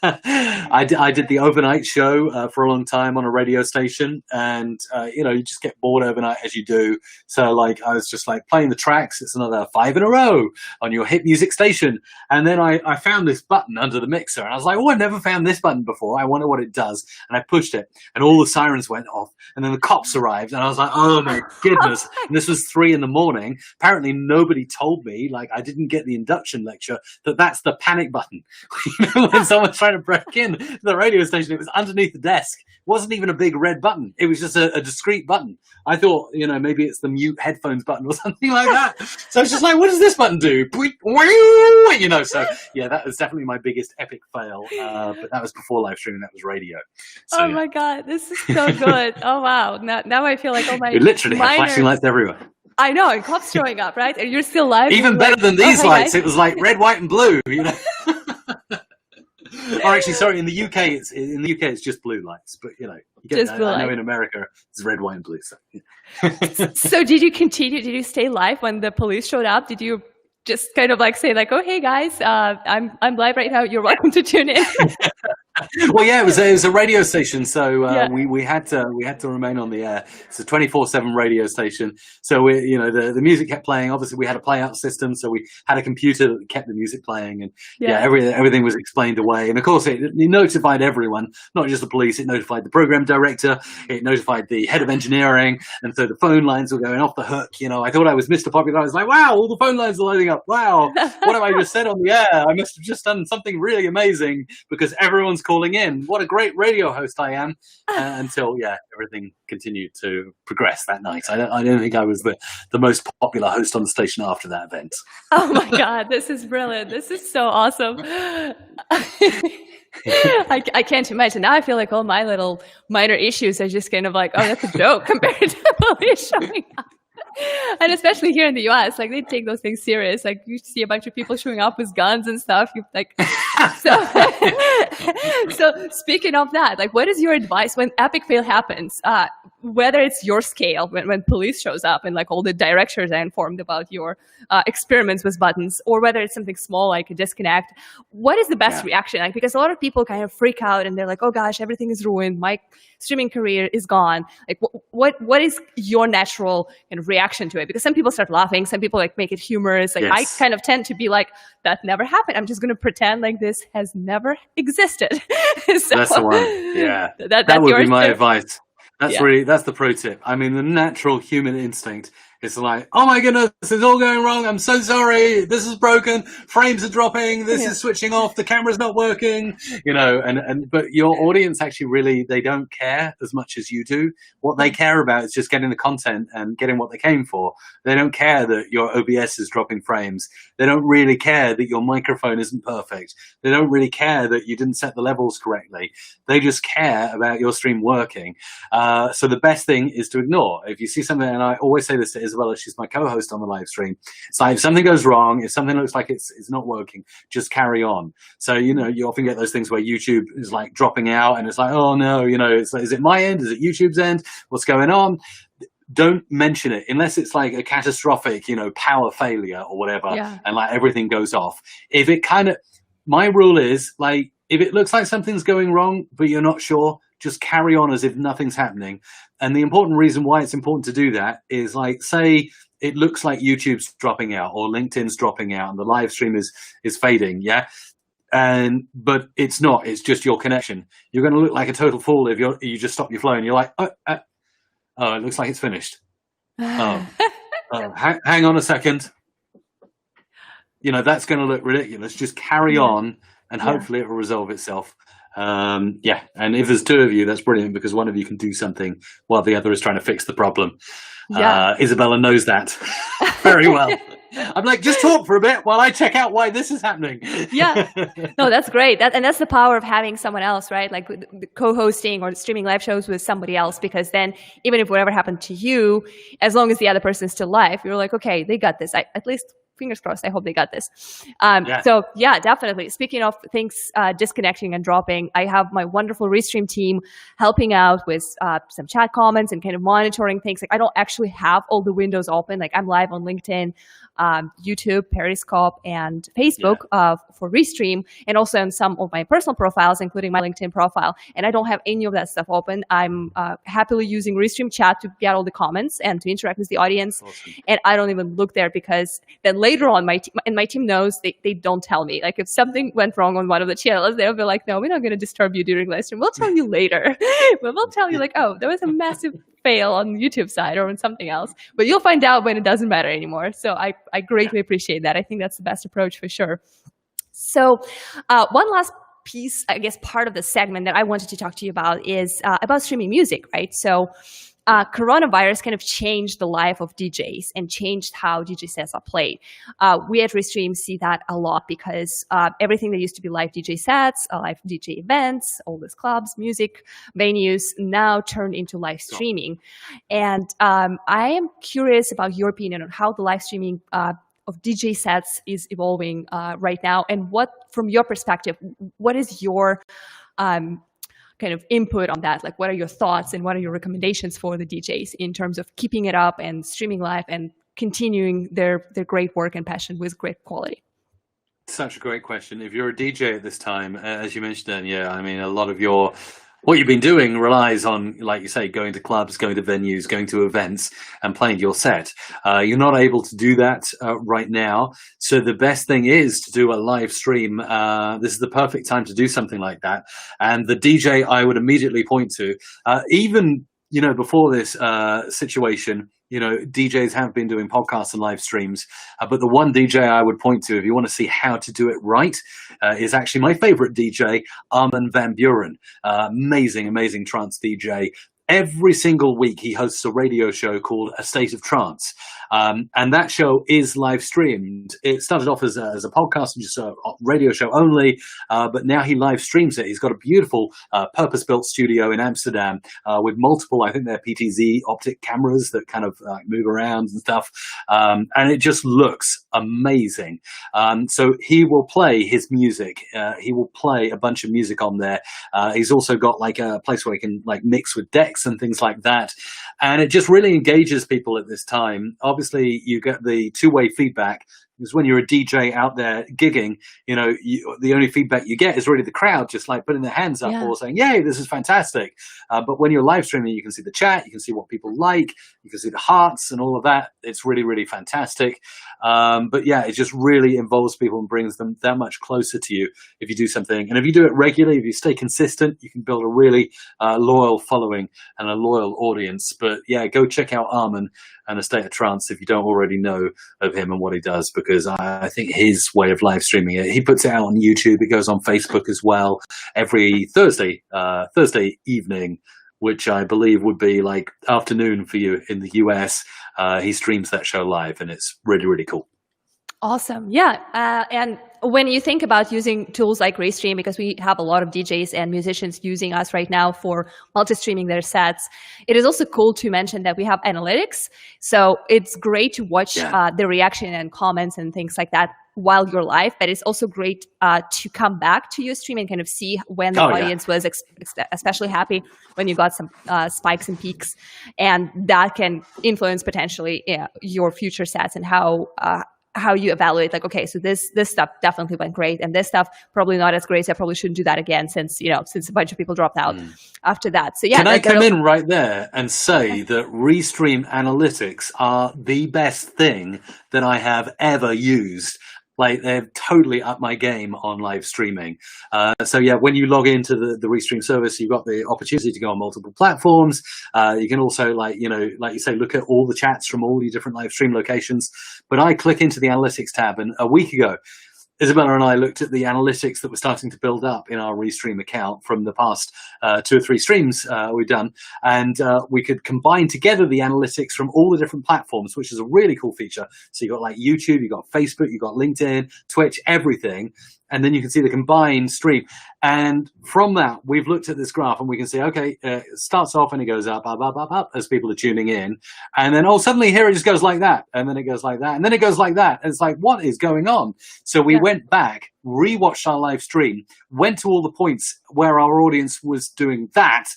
I did the overnight show for a long time on a radio station. And, you just get bored overnight as you do. So, like, I was just, like, playing the tracks. It's another 5 in a row on your hit music station. And then I found this button under the mixer. And I was like, oh, I've never found this button before. I wonder what it does. And I pushed it. And all the sirens went off. And then the cops arrived. And I was like, oh, my goodness. And this was 3 a.m. Apparently, nobody told me. Like, I didn't get the induction lecture that's the panic button. When someone's trying to break in to the radio station, it was underneath the desk. It wasn't even a big red button. It was just a discrete button. I thought, maybe it's the mute headphones button or something like that. So it's just like, what does this button do? So yeah, that was definitely my biggest epic fail. But that was before live streaming. That was radio. So, oh my God, this is so good. Oh wow. Now I feel like all my it literally had flashing lights everywhere. I know, and cops showing up, right? And you're still live. Even better than these lights. Guys. It was like red, white, and blue. Or actually, sorry, in the UK, it's just blue lights. But you get that. I know in America it's red, white, and blue. So, yeah. So did you continue? Did you stay live when the police showed up? Did you just kind of like say like, "Oh, hey guys, I'm live right now. You're welcome to tune in." Well, yeah, it was a radio station, so we had to remain on the air. It's a 24/7 radio station, so the music kept playing. Obviously, we had a play-out system, so we had a computer that kept the music playing, and everything was explained away. And of course, it notified everyone, not just the police. It notified the program director, it notified the head of engineering, and so the phone lines were going off the hook. I thought I was Mr. Popular. I was like, wow, all the phone lines are lighting up. Wow, what have I just said on the air? I must have just done something really amazing because everyone's calling in. What a great radio host I am. Until everything continued to progress that night. I don't think I was the most popular host on the station after that event. Oh my God, this is brilliant. This is so awesome. I can't imagine. Now I feel like all my little minor issues are just kind of like, oh, that's a joke compared to the police showing up. And especially here in the US, like they take those things serious. Like you see a bunch of people showing up with guns and stuff. So speaking of that, like what is your advice when epic fail happens? Whether it's your scale, when police shows up and like all the directors are informed about your experiments with buttons, or whether it's something small like a disconnect, what is the best reaction? Like, because a lot of people kind of freak out and they're like, oh gosh, everything is ruined. My streaming career is gone. Like what is your natural kind of reaction to it? Because some people start laughing, some people like make it humorous. Like I kind of tend to be like, that never happened. I'm just going to pretend like this has never existed. So, that's the one. Yeah. That would be my advice. That's the pro tip. I mean, the natural human instinct It's like, oh my goodness, it's all going wrong. I'm so sorry. This is broken. Frames are dropping. This is switching off. The camera's not working. But your audience actually really, they don't care as much as you do. What they care about is just getting the content and getting what they came for. They don't care that your OBS is dropping frames. They don't really care that your microphone isn't perfect. They don't really care that you didn't set the levels correctly. They just care about your stream working. So the best thing is to ignore. If you see something, and I always say this to Isabella, she's my co-host on the live stream. It's like, if something goes wrong, if something looks like it's not working, just carry on. So, you often get those things where YouTube is like dropping out and it's like, oh no, it's like, is it my end? Is it YouTube's end? What's going on? Don't mention it unless it's like a catastrophic, power failure or whatever. Yeah. And like everything goes off. If it my rule is like, if it looks like something's going wrong, but you're not sure, just carry on as if nothing's happening. And the important reason why it's important to do that is, like, say it looks like YouTube's dropping out or LinkedIn's dropping out and the live stream is fading, yeah? But it's not, it's just your connection. You're going to look like a total fool if you just stop your flow and you're like, oh, it looks like it's finished. Hang on a second. That's going to look ridiculous. Just carry on and hopefully it will resolve itself. And if there's two of you, that's brilliant because one of you can do something while the other is trying to fix the problem. Isabella knows that very well. I'm like, just talk for a bit while I check out why this is happening. No, that's great. That's the power of having someone else, right? Like co-hosting or streaming live shows with somebody else, because then even if whatever happened to you, as long as the other person is still live, you're like, okay, they got this. At least fingers crossed, I hope they got this. So yeah, definitely. Speaking of things disconnecting and dropping, I have my wonderful Restream team helping out with some chat comments and kind of monitoring things. Like, I don't actually have all the windows open. Like, I'm live on LinkedIn, YouTube, Periscope, and Facebook for Restream, and also on some of my personal profiles, including my LinkedIn profile. And I don't have any of that stuff open. I'm happily using Restream chat to get all the comments and to interact with the audience. Awesome. And I don't even look there because then later on, my team knows, they don't tell me. Like, if something went wrong on one of the channels, they'll be like, no, we're not going to disturb you during live stream. We'll tell you later. We'll tell you, like, oh, there was a massive fail on the YouTube side or on something else. But you'll find out when it doesn't matter anymore. So I greatly appreciate that. I think that's the best approach for sure. So one last piece, I guess, part of the segment that I wanted to talk to you about is about streaming music, right? So coronavirus kind of changed the life of DJs and changed how DJ sets are played. We at Restream see that a lot because everything that used to be live DJ sets, live DJ events, all these clubs, music venues now turned into live streaming. And I am curious about your opinion on how the live streaming of DJ sets is evolving right now, and what, from your perspective, what is your kind of input on that? Like, what are your thoughts and what are your recommendations for the DJs in terms of keeping it up and streaming live and continuing their great work and passion with great quality? Such a great question. If you're a DJ at this time, as you mentioned, I mean, a lot of what you've been doing relies on, like you say, going to clubs, going to venues, going to events and playing your set. You're not able to do that right now. So the best thing is to do a live stream. This is the perfect time to do something like that. And the DJ I would immediately point to, even, before this situation, DJs have been doing podcasts and live streams, but the one DJ I would point to if you want to see how to do it right is actually my favorite DJ, Armin van Buren. Amazing trance DJ. Every single week he hosts a radio show called A State of Trance. And that show is live streamed. It started off as a podcast, just a radio show only, but now he live streams it. He's got a beautiful purpose-built studio in Amsterdam with multiple, I think they're PTZ optic cameras that kind of move around and stuff. And it just looks amazing. So he will play his music. He will play a bunch of music on there. He's also got like a place where he can like mix with decks and things like that. And it just really engages people at this time. Obviously, you get the two-way feedback Because when you're a DJ out there gigging, you know, the only feedback you get is really the crowd just like putting their hands up or saying, "Yay, this is fantastic!" But when you're live streaming, you can see the chat, you can see what people like, you can see the hearts and all of that. It's really, really fantastic. But yeah, it just really involves people and brings them that much closer to you if you do something. And if you do it regularly, if you stay consistent, you can build a really loyal following and a loyal audience. But yeah, go check out Armin and A State of Trance if you don't already know of him and what he does, because I think his way of live streaming it, he puts it out on YouTube, it goes on Facebook as well every Thursday evening, which I believe would be like afternoon for you in the US. He streams that show live, and it's really, really cool. Awesome. Yeah. And when you think about using tools like Restream, because we have a lot of DJs and musicians using us right now for multi-streaming their sets, it is also cool to mention that we have analytics. So it's great to watch the reaction and comments and things like that while you're live, but it's also great to come back to your stream and kind of see when the audience was especially happy, when you got some spikes and peaks, and that can influence potentially your future sets and how you evaluate, like, okay, so this stuff definitely went great, and this stuff probably not as great, so I probably shouldn't do that again since a bunch of people dropped out after that. So yeah. Can I come in right there and say that Restream analytics are the best thing that I have ever used? Like, they've totally upped my game on live streaming. So yeah, when you log into the Restream service, you've got the opportunity to go on multiple platforms. You can also, like you say, look at all the chats from all the different live stream locations. But I click into the analytics tab, and a week ago, Isabella and I looked at the analytics that were starting to build up in our Restream account from the past 2 or 3 streams we've done. And we could combine together the analytics from all the different platforms, which is a really cool feature. So you've got like YouTube, you've got Facebook, you've got LinkedIn, Twitch, everything. And then you can see the combined stream. And from that, we've looked at this graph and we can see, okay, it starts off and it goes up, up, up, up, up as people are tuning in. And then, suddenly here it just goes like that. And then it goes like that. And then it goes like that. And it's like, what is going on? So we went back, rewatched our live stream, went to all the points where our audience was doing that.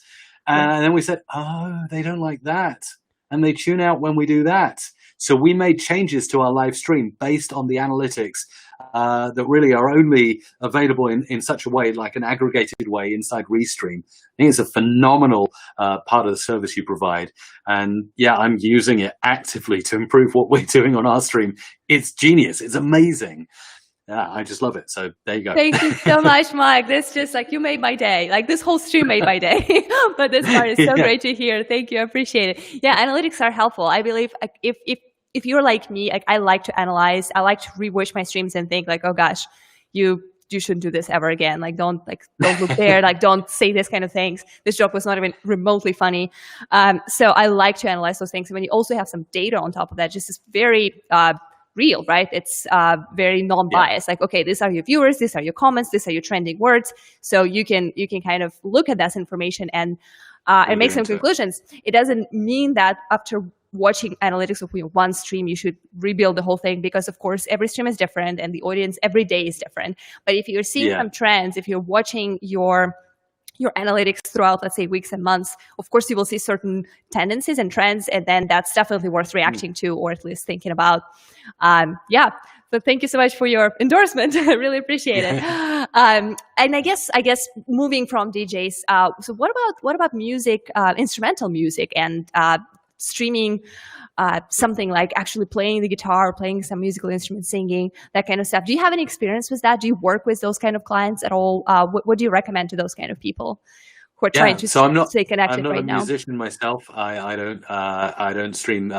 And then we said, oh, they don't like that. And they tune out when we do that. So we made changes to our live stream based on the analytics that really are only available in such a way, like an aggregated way inside Restream. I think it's a phenomenal part of the service you provide. And yeah, I'm using it actively to improve what we're doing on our stream. It's genius. It's amazing. Yeah, I just love it. So there you go. Thank you so much, Mike. This just like, you made my day. Like, this whole stream made my day. But this part is so great to hear. Thank you. I appreciate it. Yeah, analytics are helpful. I believe if you're like me, like, I like to analyze. I like to rewatch my streams and think like, oh gosh, you shouldn't do this ever again. Like, don't look there. Like, don't say this kind of things. This joke was not even remotely funny. So I like to analyze those things. And when you also have some data on top of that, just is very real, right? It's very non-biased. Like, okay, these are your viewers, these are your comments, these are your trending words. So you can kind of look at that information and make some conclusions. It doesn't mean that after watching analytics of one stream, you should rebuild the whole thing, because of course every stream is different and the audience every day is different. But if you're seeing some trends, if you're watching your analytics throughout, let's say, weeks and months, of course you will see certain tendencies and trends, and then that's definitely worth reacting to, or at least thinking about. So thank you so much for your endorsement. I really appreciate it. And I guess moving from DJs, so what about music, instrumental music, and streaming something like actually playing the guitar, playing some musical instrument, singing, that kind of stuff? Do you have any experience with that? Do you work with those kind of clients at all? What do you recommend to those kind of people who are trying to stay connected right now? I'm not a musician myself. I don't stream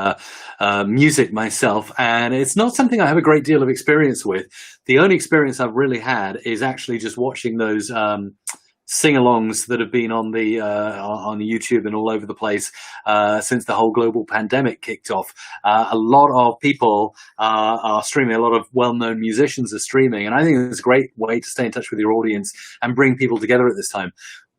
music myself, and it's not something I have a great deal of experience with. The only experience I've really had is actually just watching those sing-alongs that have been on the YouTube and all over the place since the whole global pandemic kicked off. A lot of people are streaming. A lot of well-known musicians are streaming, and I think it's a great way to stay in touch with your audience and bring people together at this time.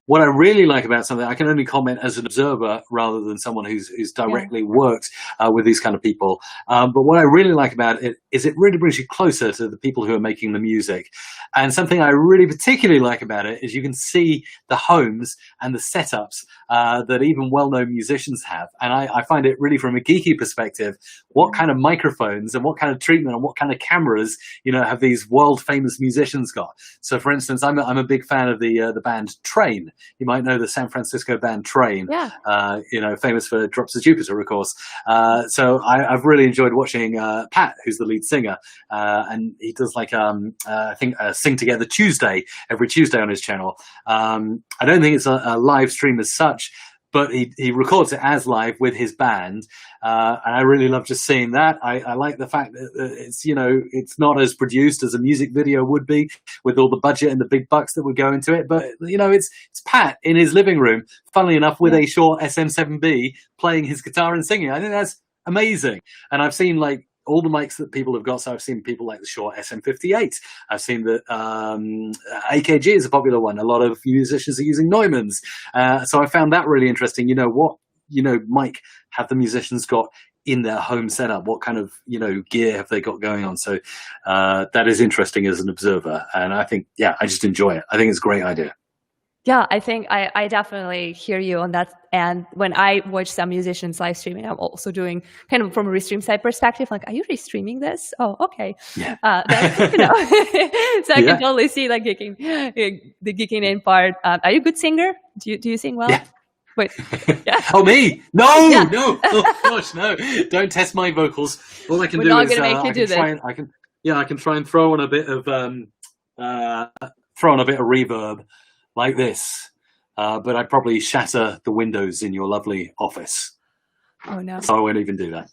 what I really like about something, I can only comment as an observer rather than someone who's Yeah. directly worked with these kind of people. But what I really like about it is it really brings you closer to the people who are making the music. And something I really particularly like about it is you can see the homes and the setups that even well-known musicians have. And I find it really, from a geeky perspective, what kind of microphones and what kind of treatment and what kind of cameras, have these world-famous musicians got. So, for instance, I'm a big fan of the band Train. You might know the San Francisco band Train, Yeah. famous for Drops of Jupiter, of course. So I've really enjoyed watching Pat, who's the lead singer, and he does I think Sing Together Tuesday, every Tuesday on his channel. I don't think it's a live stream as such, but he records it as live with his band, and I really love just seeing that. I like the fact that it's not as produced as a music video would be, with all the budget and the big bucks that would go into it. But it's Pat in his living room, funnily enough, with a Shure SM7B playing his guitar and singing. I think that's amazing. And I've seen all the mics that people have got. So I've seen people like the Shure SM58. I've seen that AKG is a popular one. A lot of musicians are using Neumanns. So I found that really interesting. What mic have the musicians got in their home setup? What kind of gear have they got going on? So that is interesting as an observer. And I think, I just enjoy it. I think it's a great idea. Yeah, I think I definitely hear you on that. And when I watch some musicians live streaming, I'm also doing kind of from a Restream side perspective, like, are you restreaming this? Oh, okay. Yeah. That's, so I can totally see the geeking in part. Are you a good singer? Do you sing well? Yeah. Wait. Yeah. Oh, me? No. Oh gosh, no! Don't test my vocals. All I can do is I can try and throw on a bit of reverb like this, but I'd probably shatter the windows in your lovely office. Oh no! So I won't even do that.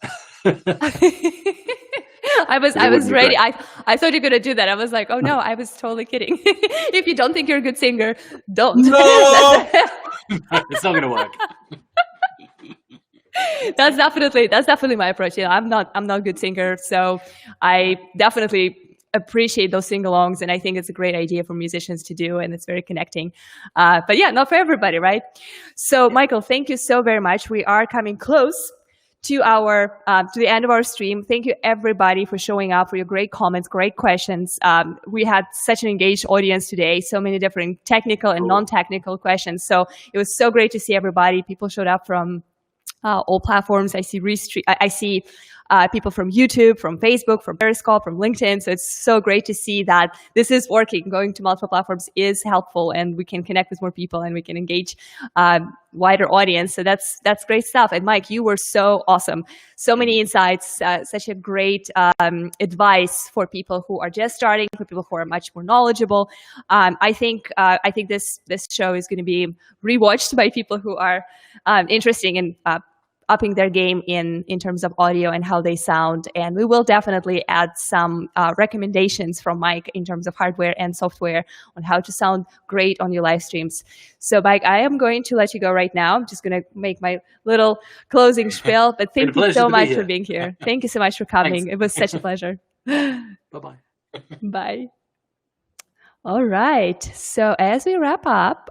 I was ready. I thought you were gonna do that. I was like, oh no, I was totally kidding. If you don't think you're a good singer, don't. No, it's not gonna work. That's definitely my approach. I'm not a good singer, so I definitely appreciate those sing-alongs, and I think it's a great idea for musicians to do, and it's very connecting. But yeah, not for everybody, right? So Michael, thank you so very much. We are coming close to the end of our stream. Thank you everybody for showing up, for your great comments, great questions. We had such an engaged audience today, so many different technical and non-technical questions. So it was so great to see everybody. People showed up from all platforms. I see people from YouTube, from Facebook, from Periscope, from LinkedIn. So it's so great to see that this is working. Going to multiple platforms is helpful, and we can connect with more people, and we can engage wider audience. So that's great stuff. And Mike, you were so awesome. So many insights, such a great advice for people who are just starting, for people who are much more knowledgeable. I think this show is going to be rewatched by people who are interested in upping their game in terms of audio and how they sound. And we will definitely add some recommendations from Mike in terms of hardware and software on how to sound great on your live streams. So Mike, I am going to let you go right now. I'm just going to make my little closing spiel, but thank you so much for being here. Thank you so much for coming. Thanks. It was such a pleasure. Bye-bye. Bye. All right. So as we wrap up,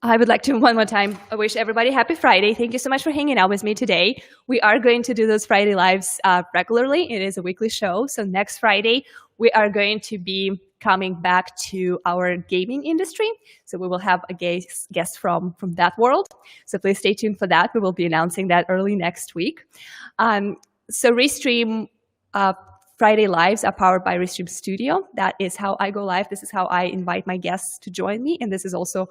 I would like to one more time wish everybody happy Friday. Thank you so much for hanging out with me today. We are going to do those Friday lives regularly. It is a weekly show. So next Friday, we are going to be coming back to our gaming industry. So we will have a guest from that world. So please stay tuned for that. We will be announcing that early next week. So Restream Friday Lives are powered by Restream Studio. That is how I go live. This is how I invite my guests to join me. And this is also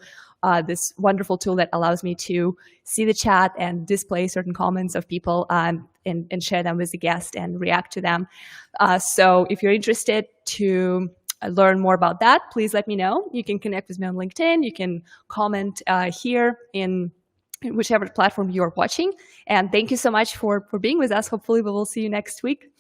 this wonderful tool that allows me to see the chat and display certain comments of people and share them with the guest and react to them. So if you're interested to learn more about that, please let me know. You can connect with me on LinkedIn. You can comment here in whichever platform you're watching. And thank you so much for being with us. Hopefully we will see you next week.